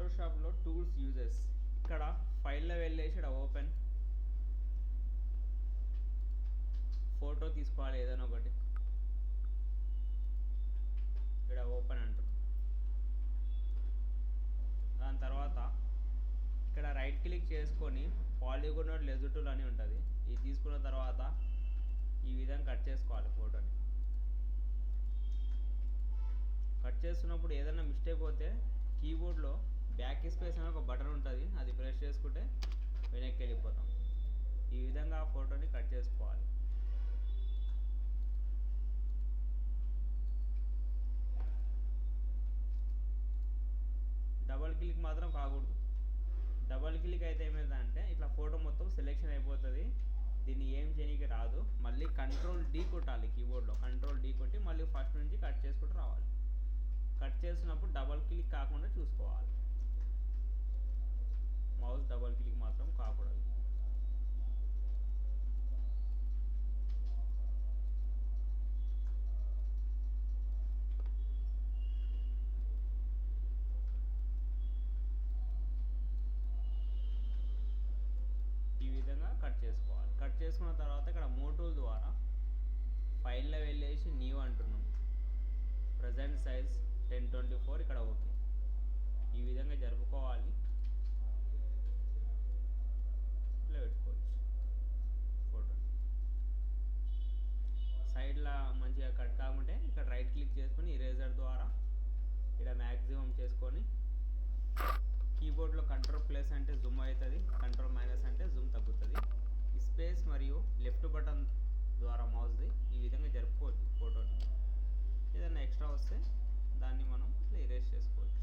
ఫోటోషాప్లో tools uses. ఇక్కడ ఫైల్లో వెళ్ళేసి ఇక్కడ ఓపెన్ ఫోటో తీసుకోవాలి ఏదైనా ఒకటి. ఇక్కడ ఓపెన్ అంటారు. దాని తర్వాత ఇక్కడ రైట్ క్లిక్ చేసుకొని పాలిగోన్ లెజర్ టూల్ అని ఉంటుంది. ఇది తీసుకున్న తర్వాత ఈ విధంగా కట్ చేసుకోవాలి ఫోటోని. కట్ చేస్తున్నప్పుడు ఏదైనా మిస్టేక్ పోతే కీబోర్డ్లో బ్యాక్ స్పేస్ అనే ఒక బటన్ ఉంటుంది, అది ప్రెస్ చేసుకుంటే వెనక్కి వెళ్ళిపోతాం. ఈ విధంగా ఆ ఫోటోని కట్ చేసుకోవాలి. డబల్ క్లిక్ మాత్రం కాకూడదు. డబల్ క్లిక్ అయితే ఏమైందంటే ఇట్లా ఫోటో మొత్తం సెలెక్షన్ అయిపోతుంది. దీన్ని ఏం చేయడానికి రాదు. మళ్ళీ కంట్రోల్ D కొట్టాలి కీబోర్డ్లో. కంట్రోల్ D కొట్టి మళ్ళీ ఫస్ట్ నుంచి కట్ చేసుకుంటూ రావాలి. కట్ చేసినప్పుడు డబల్ క్లిక్ కాకుండా చూసుకోవాలి. మౌస్ డబల్ క్లిక్ మాత్రం కాకూడదు. ఈ విధంగా కట్ చేసుకోవాలి. కట్ చేసుకున్న తర్వాత ఇక్కడ మూవ్ టూల్ ద్వారా ఫైల్లో వెళ్ళేసి న్యూ అంటున్నాం. ప్రజెంట్ సైజ్ 1024 ఇక్కడ ఓకే. ఈ విధంగా జరుపుకోవాలి. ఇట్లా పెట్టుకోవచ్చు ఫోటో. సైడ్లో మంచిగా కట్ కాకుంటే ఇక్కడ రైట్ క్లిక్ చేసుకొని ఇరేజర్ ద్వారా ఇక్కడ మ్యాక్సిమం చేసుకొని కీబోర్డ్లో కంట్రోల్ ప్లస్ అంటే జూమ్ అవుతుంది, కంట్రోల్ మైనస్ అంటే జూమ్ తగ్గుతుంది. స్పేస్ మరియు లెఫ్ట్ బటన్ ద్వారా మౌస్ది ఈ విధంగా జరుపుకోవచ్చు ఫోటోని. ఏదైనా ఎక్స్ట్రా వస్తే దాన్ని మనం ఇట్లా ఇరేజ్ చేసుకోవచ్చు.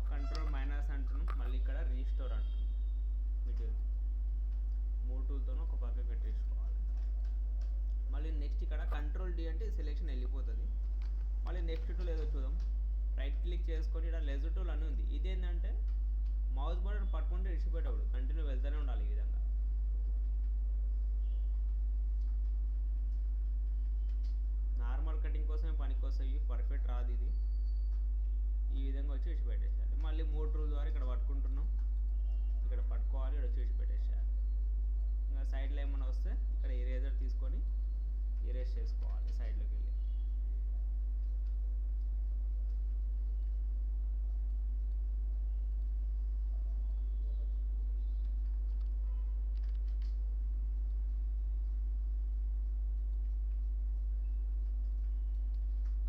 కంట్రోల్ మైనస్ అంటున్నాం. మళ్ళీ ఇక్కడ రీస్టోర్ అంటున్నాం. వీడియో మూవ్ టూల్తో ఒక పక్క కట్టేసుకోవాలి. మళ్ళీ నెక్స్ట్ ఇక్కడ కంట్రోల్ D అంటే సెలెక్షన్ వెళ్ళిపోతుంది. మళ్ళీ నెక్స్ట్ టూల్ ఏదో చూద్దాం. రైట్ క్లిక్ చేసుకొని ఇక్కడ లెజర్ టూల్ అని ఉంది. ఇదేంటంటే మౌస్ బటన్ పట్టుకుంటే ఇడిచిపెట్టకూడదు, కంటిన్యూ వెళ్తూనే ఉండాలి. ఈ విధంగా నార్మల్ కటింగ్ కోసమే పనికొస్తాయి, పర్ఫెక్ట్ రాదు ఇది. ఈ విధంగా వచ్చి విడిచిపెట్టేసేయాలి. మళ్ళీ మూవ్ టూల్ ద్వారా ఇక్కడ పట్టుకుంటున్నాం, ఇక్కడ పట్టుకోవాలి, ఇక్కడ వచ్చి విడిచిపెట్టేసేయాలి. ఇంకా సైడ్లో ఏమైనా వస్తే ఇక్కడ ఇరేజర్ తీసుకొని ఇరేజ్ చేసుకోవాలి సైడ్లోకి వెళ్ళి.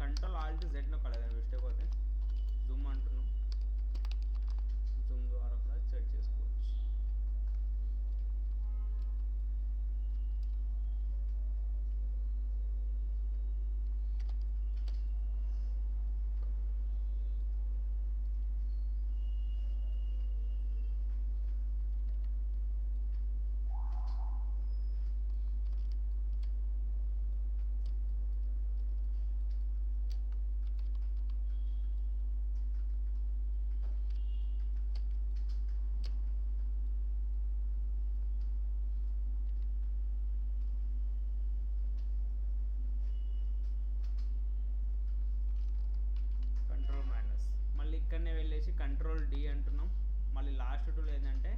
కంట్రోల్ ఆల్ట్ Z నొక్కాలి మిస్టేక్ పోతే. జూమ్ అంటున్నాం, జూమ్ ద్వారా కూడా సెట్ చేసుకోవచ్చు. కంట్రోల్ మైనస్ మళ్ళీ ఇక్కడనే వెళ్ళేసి కంట్రోల్ D అంటున్నాం. మళ్ళీ లాస్ట్ టూల్ ఏంటంటే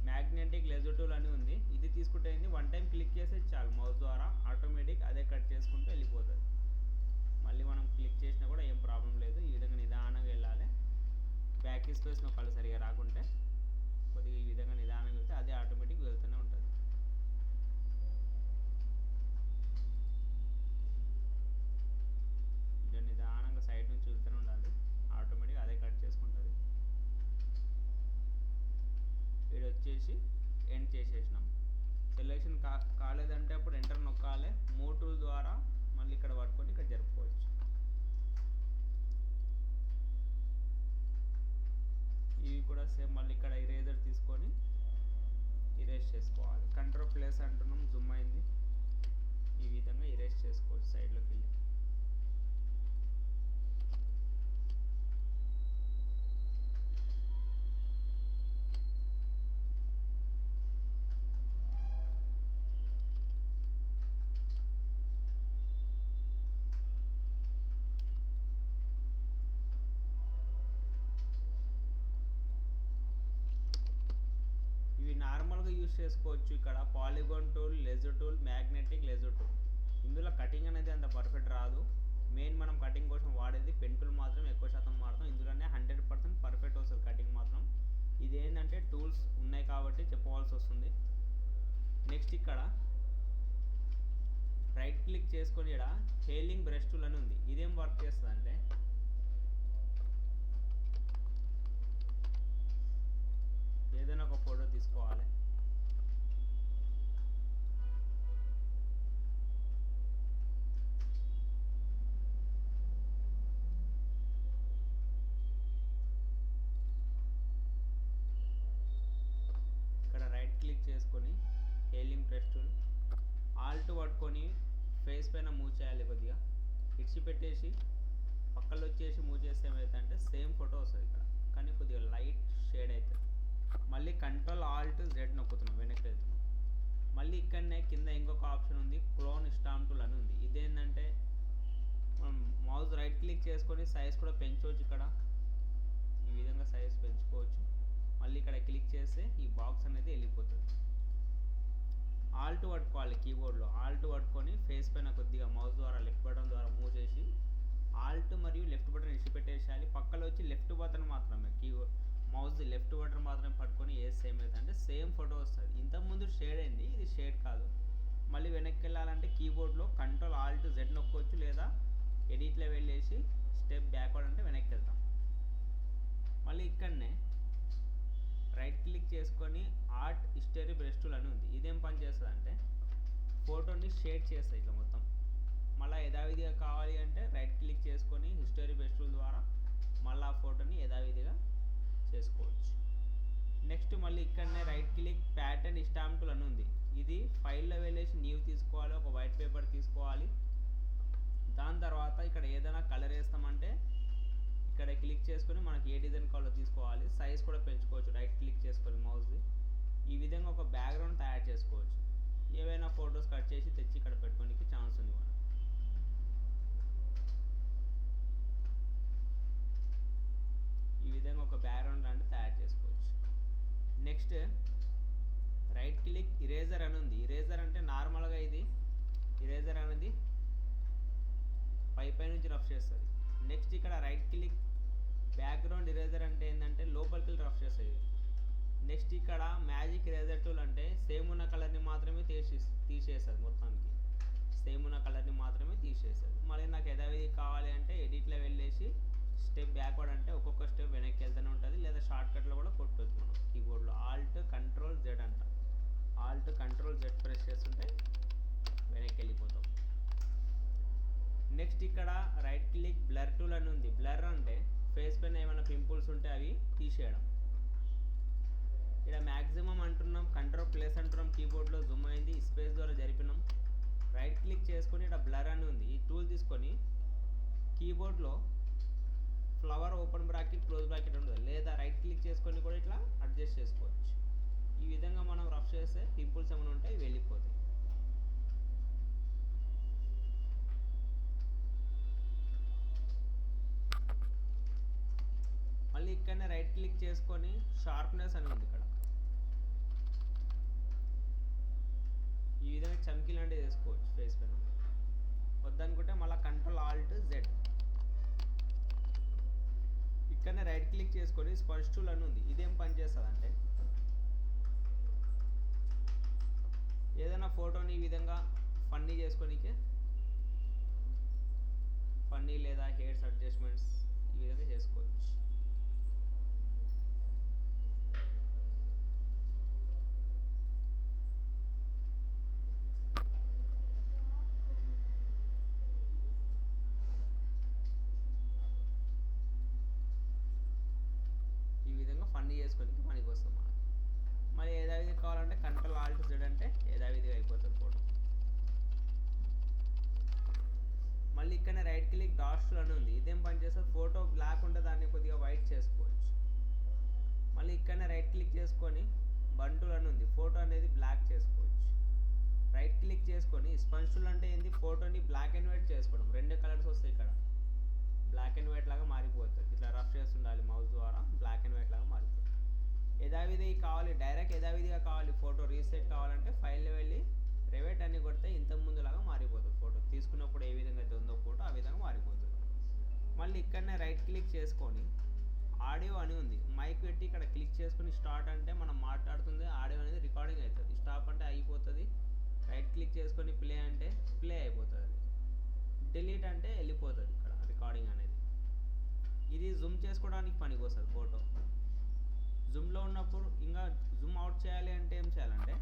మ్యాగ్నెటిక్ లెజర్ టూల్ అని ఉంది. ఇది తీసుకుంటే ఏంది, వన్ టైం క్లిక్ చేస్తే చాలు మౌస్ ద్వారా ఆటోమేటిక్ అదే కట్ చేసుకుంటూ వెళ్ళిపోతుంది. మళ్ళీ మనం క్లిక్ చేసినా కూడా ఏం ప్రాబ్లం లేదు. ఈ విధంగా నిదానంగా వెళ్ళాలి. బ్యాక్ స్పేస్ నొక్కాలి సరిగా రాకుంటే. కొద్దిగా ఈ విధంగా నిదానంగా వెళ్తే అదే ఆటోమేటిక్ వెళ్తూనే ఉంటుంది. నిదానంగా సైడ్ నుంచి వెళ్తూనే ఉండాలి, ఆటోమేటిక్ అదే కట్ చేసుకుంటుంది. ఇక్కడ వచ్చేసి ఎండ్ చేసేసినాం. సెలెక్షన్ కాలేదంటే అప్పుడు ఎంటర్ నొక్కాలి. మూవ్ టూల్ ద్వారా మళ్ళీ ఇక్కడ ఇరేజర్ తీసుకొని ఇరేజ్ చేసుకోవాలి. కంట్రోల్ ప్లస్ అంటున్నాం, జూమ్ అయింది. ఈ విధంగా ఇరేజ్ చేసుకోవచ్చు సైడ్లోకి వెళ్ళి. ఇవి నార్మల్గా యూజ్ చేసుకోవచ్చు. ఇక్కడ polygon tool, lasso tool, magnetic lasso tool. ఇందులో కటింగ్ అనేది అంత పర్ఫెక్ట్ రాదు. మెయిన్ మనం కటింగ్ కోసం వాడేది పెన్ టూల్ మాత్రం ఎక్కువ శాతం వాడతాం. ఇందులోనే 100% పర్ఫెక్ట్ వస్తుంది కటింగ్ మాత్రం. ఇది ఏంటంటే టూల్స్ ఉన్నాయి కాబట్టి చెప్పవలసి వస్తుంది. నెక్స్ట్ ఇక్కడ రైట్ క్లిక్ చేసుకొని ఇక్కడ హెయిలింగ్ బ్రష్ టూల్ అని ఉంది. ఇదేం వర్క్ చేస్తుంది అంటే ఏదైనా ఒక ఫోటో తీసుకోవాలి. ఇక్కడ రైట్ క్లిక్ చేసుకొని హెయిలింగ్ బ్రష్ టూల్ ఆల్ట్ పట్టుకొని ఫేస్ పైన మూవ్ చేయాలి. కొద్దిగా ఇడిచిపెట్టేసి పక్కలో వచ్చేసి మూవ్ చేస్తే ఏమవుతుందంటే సేమ్ ఫోటో వస్తుంది ఇక్కడ, కానీ కొద్దిగా లైట్ షేడ్ అవుతుంది. మళ్ళీ కంట్రోల్ ఆల్ట్ జెడ్ నొక్కుతున్నాం, వెనక్కి వెళ్తున్నాం. మళ్ళీ ఇక్కడనే కింద ఇంకొక ఆప్షన్ ఉంది, క్లోన్ స్టాంప్ టూల్ అని ఉంది. ఇదేంటంటే మనం మౌస్ రైట్ క్లిక్ చేసుకొని సైజ్ కూడా పెంచుకోవచ్చు. ఇక్కడ ఈ విధంగా సైజ్ పెంచుకోవచ్చు. మళ్ళీ ఇక్కడ క్లిక్ చేస్తే ఈ బాక్స్ అనేది వెళ్ళిపోతుంది. ఆల్ట్ పట్టుకోవాలి కీబోర్డ్లో. ఆల్ట్ పట్టుకొని ఫేస్ పైన కొద్దిగా మౌస్ ద్వారా లెఫ్ట్ బటన్ ద్వారా మూవ్ చేసి ఆల్ట్ మరియు లెఫ్ట్ బటన్ ఇచ్చిపెట్టేసేయాలి. పక్కలో వచ్చి లెఫ్ట్ బటన్ మాత్రమే, మౌస్ లెఫ్ట్ బటన్ మాత్రమే పట్టుకొని వేస్తే ఏమవుతుందంటే సేమ్ ఫోటో వస్తుంది. ఇంతకుముందు షేడ్ అయింది, ఇది షేడ్ కాదు. మళ్ళీ వెనక్కి వెళ్ళాలంటే కీబోర్డ్లో కంట్రోల్ ఆల్ట్ జెడ్ నొక్కొచ్చు, లేదా ఎడిట్లో వెళ్ళేసి స్టెప్ బ్యాక్వర్డ్ అంటే వెనక్కి వెళ్తాం. మళ్ళీ ఇక్కడనే రైట్ క్లిక్ చేసుకొని ఆర్ట్ హిస్టరీ బ్రష్ టూల్ అని ఉంది. ఇదేం పని చేస్తుంది అంటే ఫోటోని షేడ్ చేస్తాయి ఇట్లా మొత్తం. మళ్ళీ యథావిధిగా కావాలి అంటే రైట్ క్లిక్ చేసుకొని హిస్టరీ బ్రష్ టూల్ ద్వారా మళ్ళీ ఆ ఫోటోని యథావిధిగా చేసుకోవచ్చు. నెక్స్ట్ మళ్ళీ ఇక్కడనే right click pattern stamp tool అని ఉంది. ఇది ఫైల్లో వెళ్ళేసి న్యూ తీసుకోవాలి, ఒక వైట్ పేపర్ తీసుకోవాలి. దాని తర్వాత ఇక్కడ ఏదైనా కలర్ వేస్తామంటే ఇక్కడ క్లిక్ చేసుకొని మనకి ఏ డిజైన్ కావాలో తీసుకోవాలి. సైజ్ కూడా పెంచుకోవచ్చు రైట్ క్లిక్ చేసుకొని మౌస్. ఈ విధంగా ఒక బ్యాక్గ్రౌండ్ తయారు చేసుకోవచ్చు. ఏవైనా ఫొటోస్ కట్ చేసి తెచ్చి ఇక్కడ పెట్టుకోనికి ఛాన్స్ ఉంది మనం. ఈ విధంగా ఒక బ్యాక్గ్రౌండ్ లాంటి తయారు చేసుకోవచ్చు. నెక్స్ట్ రైట్ క్లిక్ ఇరేజర్ అని ఉంది. ఇరేజర్ అంటే నార్మల్గా ఇది ఇరేజర్ అనేది పై నుంచి రఫ్ చేస్తుంది. నెక్స్ట్ ఇక్కడ రైట్ క్లిక్ బ్యాక్గ్రౌండ్ ఇరేజర్ అంటే ఏంటంటే లోపలికి రఫ్ చేస్తుంది. నెక్స్ట్ ఇక్కడ మ్యాజిక్ ఇరేజర్ టూల్ అంటే సేమ్ ఉన్న కలర్ని మాత్రమే తీసేస్తుంది. మొత్తానికి సేమ్ ఉన్న కలర్ని మాత్రమే తీసేస్తుంది. మళ్ళీ నాకు యథావిధి కావాలి అంటే ఎడిట్లో వెళ్ళేసి స్టెప్ బ్యాక్వర్డ్ అంటే ఒక్కొక్క స్టెప్ వెనక్కి వెళ్తూనే ఉంటుంది, లేదా షార్ట్కట్లో కూడా కొట్టవచ్చు మనం కీబోర్డ్లో. ఆల్ట్ కంట్రోల్ జెడ్ అంట. ఆల్ట్ కంట్రోల్ జెడ్ ప్రెస్ చేస్తుంటే వెనక్కి వెళ్ళిపోతాం. నెక్స్ట్ ఇక్కడ రైట్ క్లిక్ బ్లర్ టూల్ అని ఉంది. బ్లర్ అంటే ఫేస్ పైన ఏమైనా పింపుల్స్ ఉంటే అవి తీసేయడం. ఇక్కడ మ్యాక్సిమం అంటున్నాం, కంట్రోల్ ప్లస్ అంటున్నాం, కీబోర్డ్లో జూమ్ అయింది, స్పేస్ ద్వారా జరిపినాం. రైట్ క్లిక్ చేసుకొని ఇక్కడ బ్లర్ అని ఉంది. ఈ టూల్ తీసుకొని కీబోర్డ్లో flower open bracket close bracket ఉంటుంది, లేదా రైట్ క్లిక్ చేసుకొని కూడా ఇట్లా అడ్జస్ట్ చేసుకోవచ్చు. ఈ విధంగా మనం రఫ్ చేస్తే పింపుల్స్ ఏమైనా ఉంటాయి వెళ్ళిపోతాయి. మళ్ళీ ఇక్కడనే రైట్ క్లిక్ చేసుకొని షార్ప్నెస్ అని ఉంది. ఇక్కడ ఈ విధంగా చమ్కీ లాంటివి చేసుకోవచ్చు ఫేస్ పైన. వద్దనుకుంటే మళ్ళీ కంట్రోల్ ఆల్ట్ జెడ్. ఇక్కడనే రైట్ క్లిక్ చేసుకొని స్పర్శ్ టూల్ అని ఉంది. ఇదేం పని చేస్తుంది అంటే ఏదైనా ఫోటోని ఈ విధంగా ఫన్నీ చేసుకోనికే, ఫన్నీ లేదా హెయిర్స్ అడ్జస్ట్మెంట్స్ ఈ విధంగా చేసుకోవచ్చు. ఈ విధంగా ఫన్నీ చేసుకోనికి మనకి ఆటోమేటిక్ డాట్స్ అని ఉంది. ఇదేం పని చేస్తుంది, ఫోటో బ్లాక్ ఉంటే దాన్ని కొద్దిగా వైట్ చేసుకోవచ్చు. మళ్ళీ ఇక్కడనే రైట్ క్లిక్ చేసుకొని బంటులు అని ఉంది, ఫోటో అనేది బ్లాక్ చేసుకోవచ్చు. రైట్ క్లిక్ చేసుకొని స్పంజ్ టూల్ అంటే ఏంది, ఫోటోని బ్లాక్ అండ్ వైట్ చేసుకోవడం. రెండే కలర్స్ వస్తాయి ఇక్కడ, బ్లాక్ అండ్ వైట్ లాగా మారిపోతుంది. ఇట్లా రఫ్ చేస్తుండాలి మౌస్ ద్వారా, బ్లాక్ అండ్ వైట్ లాగా మారిపోతుంది. యథావిధి కావాలి, డైరెక్ట్ యథావిధిగా కావాలి, ఫోటో రీసెట్ కావాలంటే ఫైల్లో వెళ్ళి రివెట్ అని కొడితే ఇంతకుముందు లాగా మారిపోతుంది. ఫోటో తీసుకున్నప్పుడు ఏ విధంగా అయితే ఉందో ఫోటో ఆ విధంగా మారిపోతుంది. మళ్ళీ ఇక్కడనే రైట్ క్లిక్ చేసుకొని ఆడియో అని ఉంది, మైక్ పెట్టి ఇక్కడ క్లిక్ చేసుకుని స్టార్ట్ అంటే మనం మాట్లాడుతుంది ఆడియో అనేది రికార్డింగ్ అవుతుంది. స్టాప్ అంటే అయిపోతుంది. రైట్ క్లిక్ చేసుకొని ప్లే అంటే ప్లే అయిపోతుంది. డిలీట్ అంటే వెళ్ళిపోతుంది ఇక్కడ రికార్డింగ్ అనేది. ఇది జూమ్ చేసుకోవడానికి పనికి వస్తుంది ఫోటో. జూమ్లో ఉన్నప్పుడు ఇంకా జూమ్ అవుట్ చేయాలి అంటే ఏం చేయాలంటే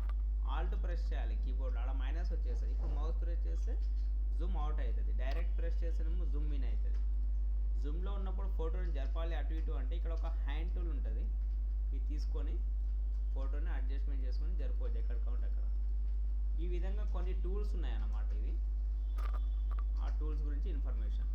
ఆల్ట్ ప్రెస్ చేయాలి కీబోర్డ్లో, అలా మైనస్ వచ్చేస్తుంది. ఇప్పుడు మౌస్ ప్రెస్ చేస్తే జూమ్ అవుట్ అవుతుంది, డైరెక్ట్ ప్రెస్ చేస్తేనేమో జూమ్ ఇన్ అవుతుంది. జూమ్లో ఉన్నప్పుడు ఫోటోని జరపాలి అటు ఇటు అంటే ఇక్కడ ఒక హ్యాండ్ టూల్ ఉంటుంది, ఇది తీసుకొని ఫోటోని అడ్జస్ట్మెంట్ చేసుకొని జరపవచ్చు ఎక్కడ కావాలంటే అక్కడ. ఈ విధంగా కొన్ని టూల్స్ ఉన్నాయన్నమాట. ఇవి ఆ టూల్స్ గురించి ఇన్ఫర్మేషన్.